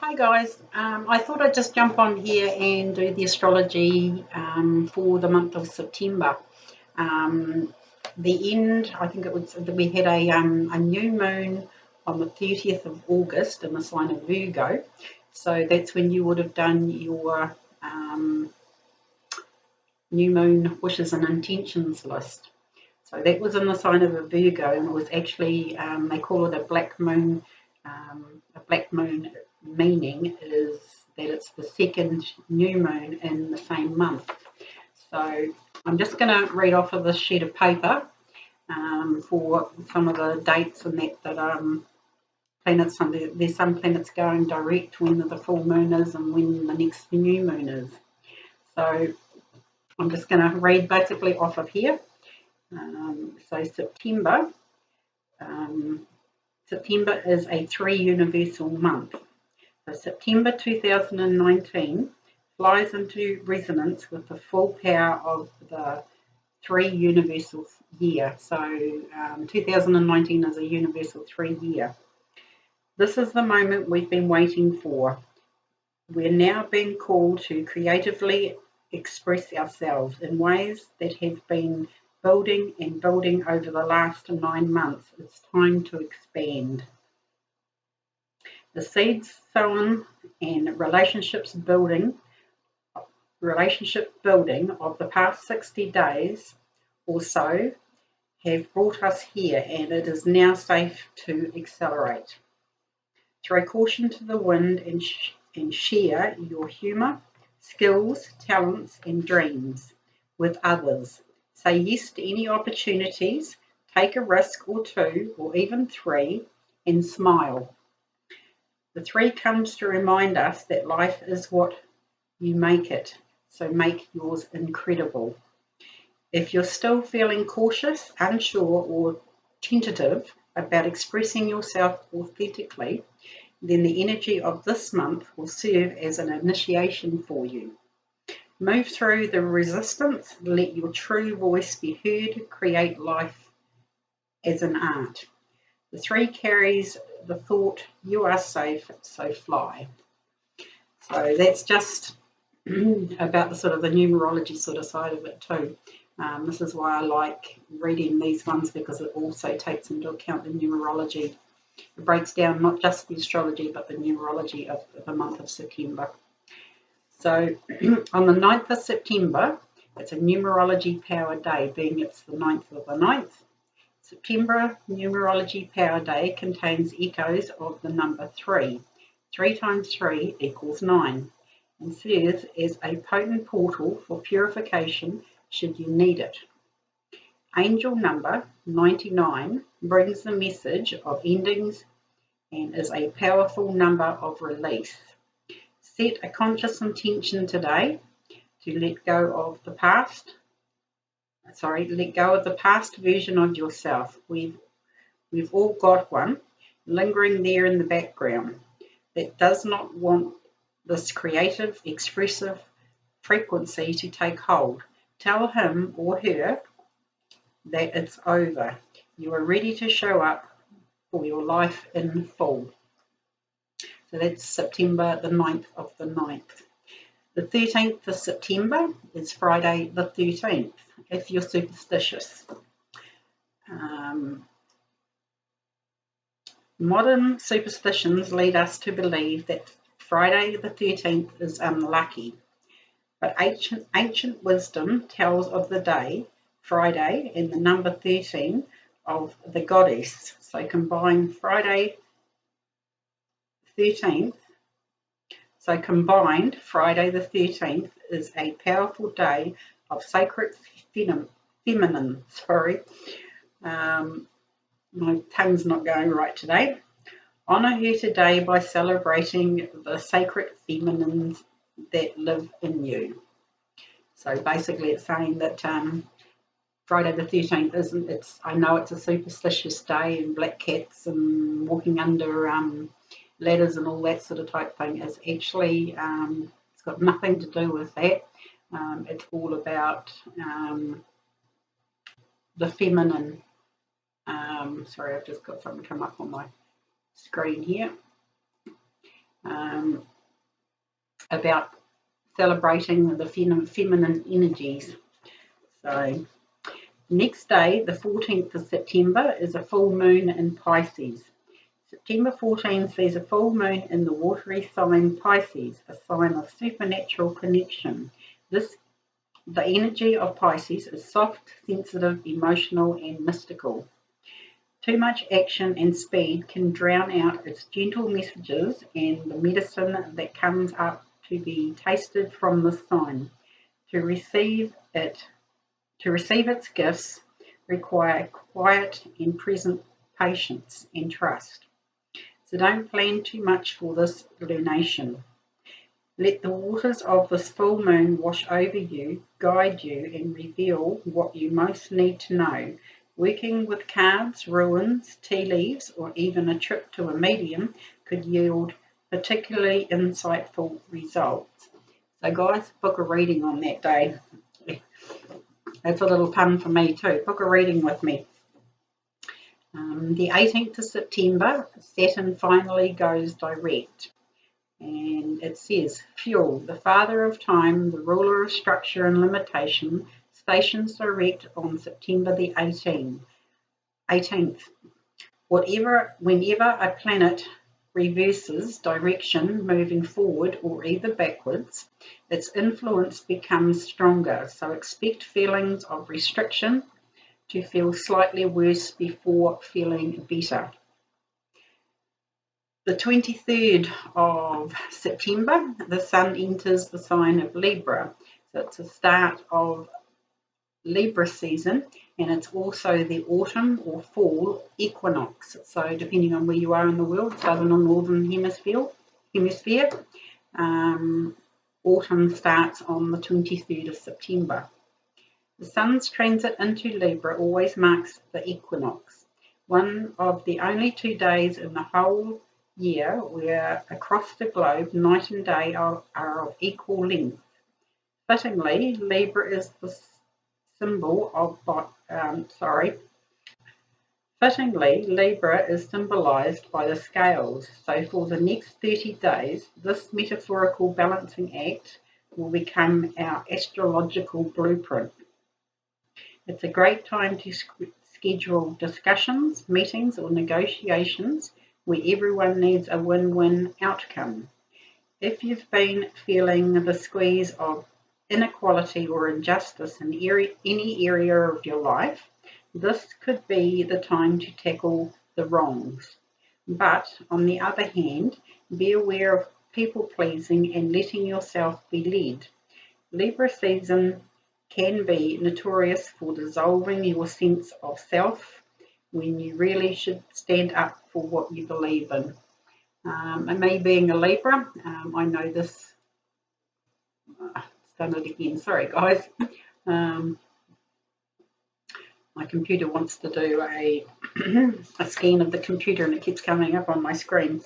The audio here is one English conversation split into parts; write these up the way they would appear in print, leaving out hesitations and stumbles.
Hi guys, I thought I'd just jump on here and do the astrology for the month of September. The end, I think it was, we had a new moon on the 30th of August in the sign of Virgo. So that's when you would have done your new moon wishes and intentions list. So that was in the sign of a Virgo, and it was actually, they call it a black moon. A black moon meaning is that it's the second new moon in the same month. So I'm just going to read off of this sheet of paper for some of the dates and that planets. There's some planets going direct when the full moon is and when the next new moon is. So I'm just going to read basically off of here. So September is a 3 universal month. So September 2019 flies into resonance with the full power of the 3 universal year. So 2019 is a universal 3 year. This is the moment we've been waiting for. We're now being called to creatively express ourselves in ways that have been building and building over the last 9 months. It's time to expand. The seeds sown and relationship building of the past 60 days or so have brought us here, and it is now safe to accelerate. Throw caution to the wind and share your humour, skills, talents and dreams with others. Say yes to any opportunities, take a risk or 2 or even 3 and smile. The 3 comes to remind us that life is what you make it, so make yours incredible. If you're still feeling cautious, unsure or tentative about expressing yourself authentically, then the energy of this month will serve as an initiation for you. Move through the resistance, let your true voice be heard, create life as an art. The 3 carries the thought, you are safe, so fly. So that's just about the sort of the numerology sort of side of it too. This is why I like reading these ones, because it also takes into account the numerology. It breaks down not just the astrology but the numerology of the month of September. So on the 9th of September, it's a numerology power day, being it's the 9th of the 9th. September Numerology Power Day contains echoes of the number 3. 3 times 3 equals 9, and serves as a potent portal for purification should you need it. Angel number 99 brings the message of endings and is a powerful number of release. Set a conscious intention today to let go of the past version of yourself. We've all got one lingering there in the background that does not want this creative, expressive frequency to take hold. Tell him or her that it's over. You are ready to show up for your life in full. So that's September the 9th of the 9th. The 13th of September is Friday the 13th, if you're superstitious. Modern superstitions lead us to believe that Friday the 13th is unlucky, but ancient wisdom tells of the day, Friday, and the number 13 of the goddess. So combined Friday 13th, Friday the 13th is a powerful day of sacred feminine. My tongue's not going right today. Honour her today by celebrating the sacred feminines that live in you. So basically it's saying that Friday the 13th isn't, I know it's a superstitious day and black cats and walking under ladders and all that sort of type thing. Is actually, it's got nothing to do with that. It's all about the feminine. Sorry, I've just got something come up on my screen here. about celebrating the feminine energies. So next day, the 14th of September, is a full moon in Pisces. September 14 sees a full moon in the watery sign Pisces, a sign of supernatural connection. The energy of Pisces is soft, sensitive, emotional, and mystical. Too much action and speed can drown out its gentle messages and the medicine that comes up to be tasted from this sign. To receive its gifts require quiet and present patience and trust. So don't plan too much for this lunation. Let the waters of this full moon wash over you, guide you, and reveal what you most need to know. Working with cards, runes, tea leaves, or even a trip to a medium could yield particularly insightful results. So guys, book a reading on that day. That's a little pun for me too. Book a reading with me. The 18th of September, Saturn finally goes direct. And it says, Fuel, the father of time, the ruler of structure and limitation, stations direct on September the 18th. Whenever a planet reverses direction, moving forward or either backwards, its influence becomes stronger. So expect feelings of restriction to feel slightly worse before feeling better. The 23rd of September, the sun enters the sign of Libra. So it's the start of Libra season, and it's also the autumn or fall equinox. So depending on where you are in the world, southern or northern hemisphere, autumn starts on the 23rd of September. The sun's transit into Libra always marks the equinox, one of the only 2 days in the whole year where across the globe night and day are of equal length. Fittingly, Libra is the symbol of Fittingly, Libra is symbolized by the scales. So for the next 30 days, this metaphorical balancing act will become our astrological blueprint. It's a great time to schedule discussions, meetings, or negotiations where everyone needs a win-win outcome. If you've been feeling the squeeze of inequality or injustice in any area of your life, this could be the time to tackle the wrongs. But on the other hand, be aware of people-pleasing and letting yourself be led. Libra season can be notorious for dissolving your sense of self when you really should stand up for what you believe in. And me being a Libra, I know this. It's done it again. Sorry, guys. My computer wants to do a scan of the computer, and it keeps coming up on my screen.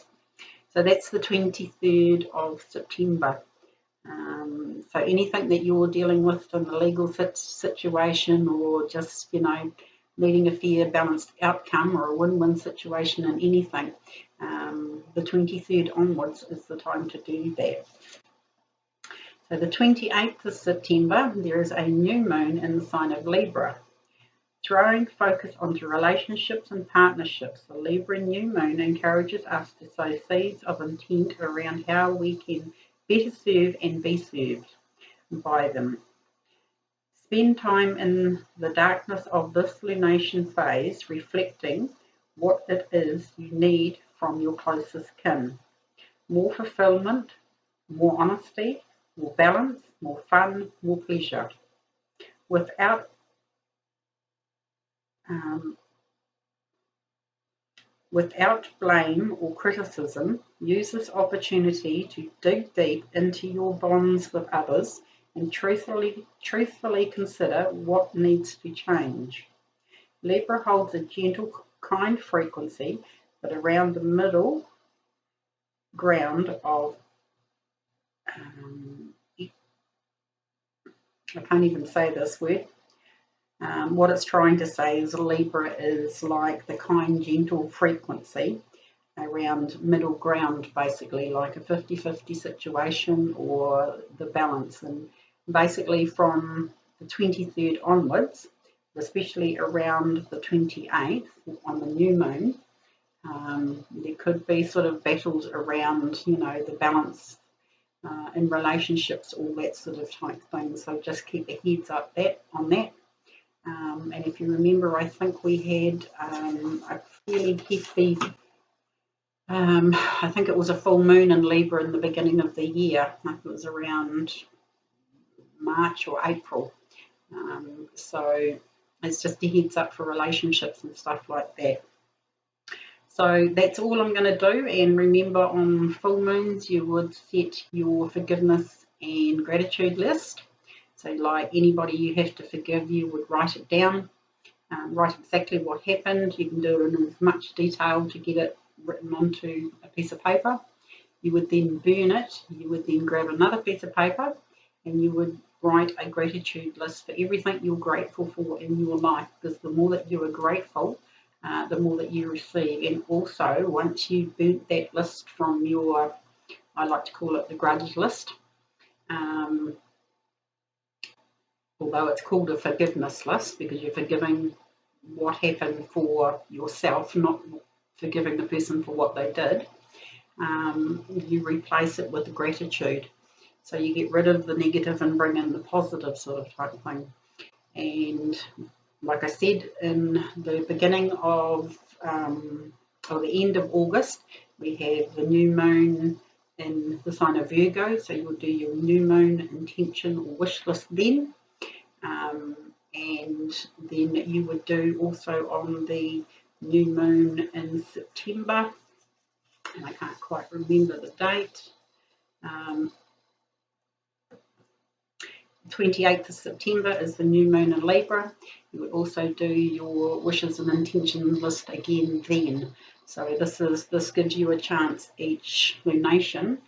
So that's the 23rd of September. So anything that you're dealing with in the legal situation, or just, needing a fair, balanced outcome or a win-win situation in anything, the 23rd onwards is the time to do that. So the 28th of September, there is a new moon in the sign of Libra. Throwing focus onto relationships and partnerships, the Libra new moon encourages us to sow seeds of intent around how we can better serve and be served by them. Spend time in the darkness of this lunation phase reflecting what it is you need from your closest kin. More fulfillment, more honesty, more balance, more fun, more pleasure. Without blame or criticism, use this opportunity to dig deep into your bonds with others and truthfully consider what needs to change. Libra holds a gentle, kind frequency, but around the middle ground of I can't even say this word. What it's trying to say is Libra is like the kind, gentle frequency, around middle ground, basically, like a 50-50 situation or the balance. And basically from the 23rd onwards, especially around the 28th on the new moon, there could be sort of battles around, you know, the balance in relationships, all that sort of type thing. So just keep a heads up on that. And if you remember, I think we had a fairly hefty, I think it was a full moon in Libra in the beginning of the year. I think it was around March or April. So it's just a heads up for relationships and stuff like that. So that's all I'm going to do. And remember, on full moons, you would set your forgiveness and gratitude list. So like anybody you have to forgive, you would write it down, write exactly what happened. You can do it in as much detail to get it written onto a piece of paper. You would then burn it. You would then grab another piece of paper and you would write a gratitude list for everything you're grateful for in your life, because the more that you are grateful, the more that you receive. And also, once you've burnt that list from your, I like to call it the grudge list, although it's called a forgiveness list because you're forgiving what happened for yourself, not forgiving the person for what they did, you replace it with gratitude. So you get rid of the negative and bring in the positive sort of type thing. And like I said, in the beginning of, or the end of August, we have the new moon in the sign of Virgo. So you'll do your new moon intention or wish list then. And then you would do also on the new moon in September, and I can't quite remember the date, 28th of September is the new moon in Libra. You would also do your wishes and intentions list again then. So this gives you a chance each lunation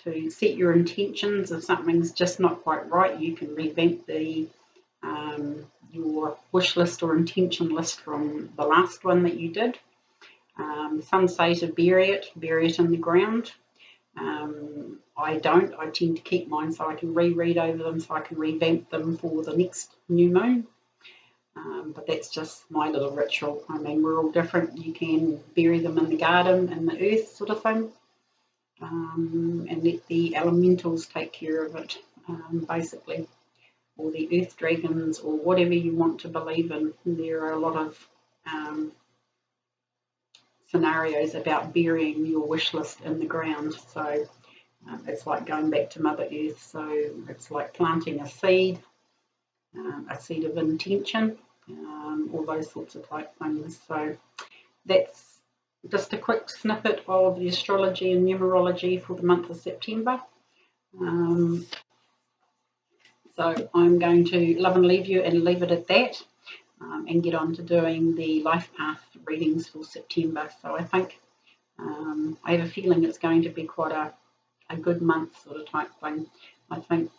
to set your intentions. If something's just not quite right, you can revamp the your wish list or intention list from the last one that you did. Some say to bury it in the ground. I don't. I tend to keep mine so I can reread over them, so I can revamp them for the next new moon. But that's just my little ritual. I mean, we're all different. You can bury them in the garden, in the earth sort of thing, and let the elementals take care of it, basically, or the earth dragons, or whatever you want to believe in. There are a lot of scenarios about burying your wish list in the ground. So it's like going back to Mother Earth. So it's like planting a seed of intention, all those sorts of type things. So that's just a quick snippet of the astrology and numerology for the month of September. So I'm going to love and leave you and leave it at that, and get on to doing the life path readings for September. So I think I have a feeling it's going to be quite a good month sort of type thing. I think,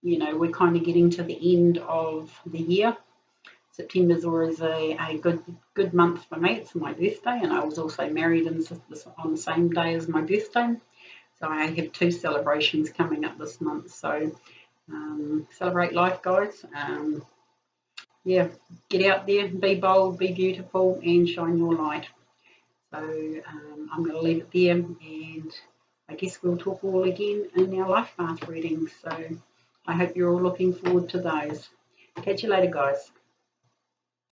you know, we're kind of getting to the end of the year. September's always a good month for me. It's my birthday, and I was also married on the same day as my birthday. So I have 2 celebrations coming up this month. So celebrate life, guys. Yeah, get out there, be bold, be beautiful, and shine your light. So I'm going to leave it there, and I guess we'll talk all again in our life path readings. So I hope you're all looking forward to those. Catch you later, guys.